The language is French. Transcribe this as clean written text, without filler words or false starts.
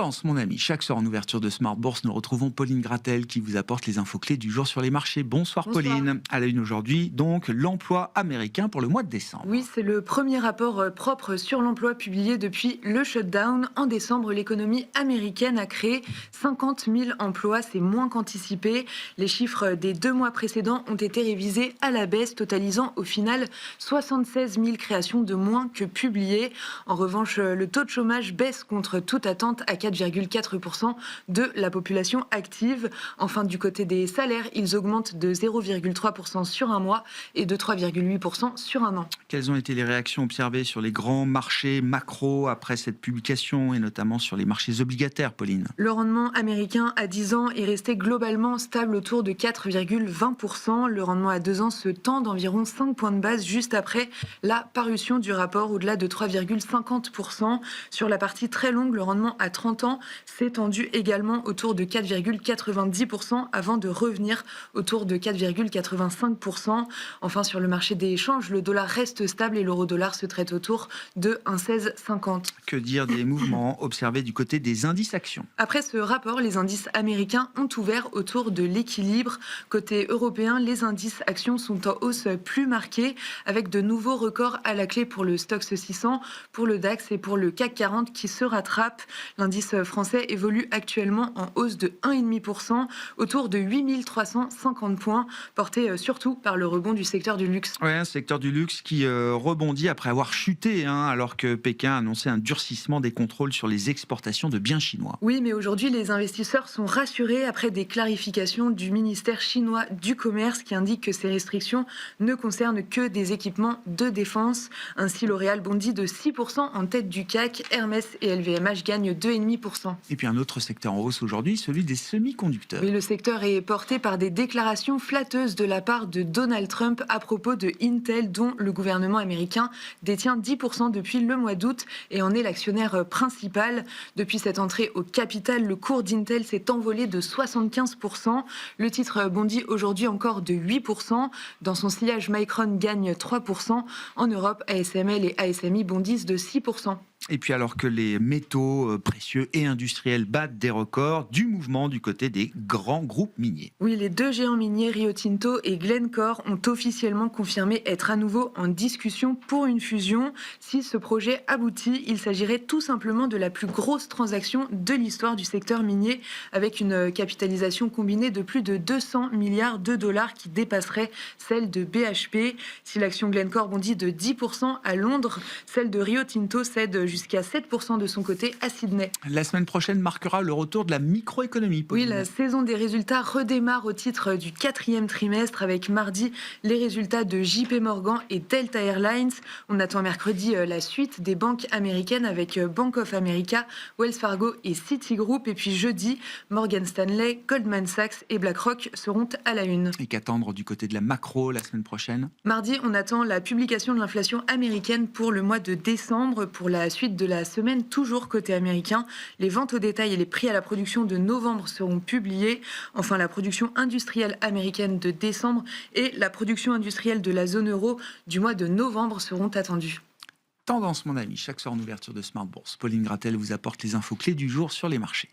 Tendance, mon ami. Chaque soir en ouverture de Smart Bourse, nous retrouvons Pauline Gratel qui vous apporte les infos clés du jour sur les marchés. Bonsoir, Bonsoir. Pauline. À la une aujourd'hui, donc, l'emploi américain pour le mois de décembre. Oui, c'est le premier rapport propre sur l'emploi publié depuis le shutdown. En décembre, l'économie américaine a créé 50 000 emplois. C'est moins qu'anticipé. Les chiffres des 2 mois précédents ont été révisés à la baisse, totalisant au final 76 000 créations de moins que publiées. En revanche, le taux de chômage baisse contre toute attente à 4,4% de la population active. Enfin, du côté des salaires, ils augmentent de 0,3% sur un mois et de 3,8% sur un an. Quelles ont été les réactions observées sur les grands marchés macro après cette publication et notamment sur les marchés obligataires, Pauline? Le rendement américain à 10 ans est resté globalement stable autour de 4,20%. Le rendement à 2 ans se tend d'environ 5 points de base juste après la parution du rapport, au-delà de 3,50%. Sur la partie très longue, le rendement à 30 ans s'est tendu également autour de 4,90% avant de revenir autour de 4,85%. Enfin, sur le marché des échanges, le dollar reste stable et l'euro-dollar se traite autour de 1,1650. Que dire des mouvements observés du côté des indices actions? Après ce rapport, les indices américains ont ouvert autour de l'équilibre. Côté européen, les indices actions sont en hausse plus marquée, avec de nouveaux records à la clé pour le Stoxx 600, pour le DAX et pour le CAC 40 qui se rattrapent. L'indice français évolue actuellement en hausse de 1,5%, autour de 8 350 points, porté surtout par le rebond du secteur du luxe. Oui, un secteur du luxe qui rebondit après avoir chuté, alors que Pékin a annoncé un durcissement des contrôles sur les exportations de biens chinois. Oui, mais aujourd'hui, les investisseurs sont rassurés après des clarifications du ministère chinois du Commerce qui indique que ces restrictions ne concernent que des équipements de défense. Ainsi, L'Oréal bondit de 6% en tête du CAC. Hermès et LVMH gagnent 2,5%. Et puis un autre secteur en hausse aujourd'hui, celui des semi-conducteurs. Oui, le secteur est porté par des déclarations flatteuses de la part de Donald Trump à propos de Intel, dont le gouvernement américain détient 10% depuis le mois d'août et en est l'actionnaire principal. Depuis cette entrée au capital, le cours d'Intel s'est envolé de 75%. Le titre bondit aujourd'hui encore de 8%. Dans son sillage, Micron gagne 3%. En Europe, ASML et ASMI bondissent de 6%. Et puis alors que les métaux précieux et industriels battent des records, du mouvement du côté des grands groupes miniers. Oui, les 2 géants miniers Rio Tinto et Glencore ont officiellement confirmé être à nouveau en discussion pour une fusion. Si ce projet aboutit, il s'agirait tout simplement de la plus grosse transaction de l'histoire du secteur minier, avec une capitalisation combinée de plus de 200 milliards de dollars qui dépasserait celle de BHP. Si l'action Glencore bondit de 10% à Londres, celle de Rio Tinto cède jusqu'à 7% de son côté à Sydney. La semaine prochaine marquera le retour de la microéconomie, Pauline. Oui, la saison des résultats redémarre au titre du 4e trimestre avec mardi les résultats de JP Morgan et Delta Airlines. On attend mercredi la suite des banques américaines avec Bank of America, Wells Fargo et Citigroup. Et puis jeudi, Morgan Stanley, Goldman Sachs et BlackRock seront à la une. Et qu'attendre du côté de la macro la semaine prochaine? Mardi, on attend la publication de l'inflation américaine pour le mois de décembre. Pour la suite de la semaine, toujours côté américain, les ventes au détail et les prix à la production de novembre seront publiés. Enfin, la production industrielle américaine de décembre et la production industrielle de la zone euro du mois de novembre seront attendues. Tendance, mon ami. Chaque soir en ouverture de Smart Bourse, Pauline Gratel vous apporte les infos clés du jour sur les marchés.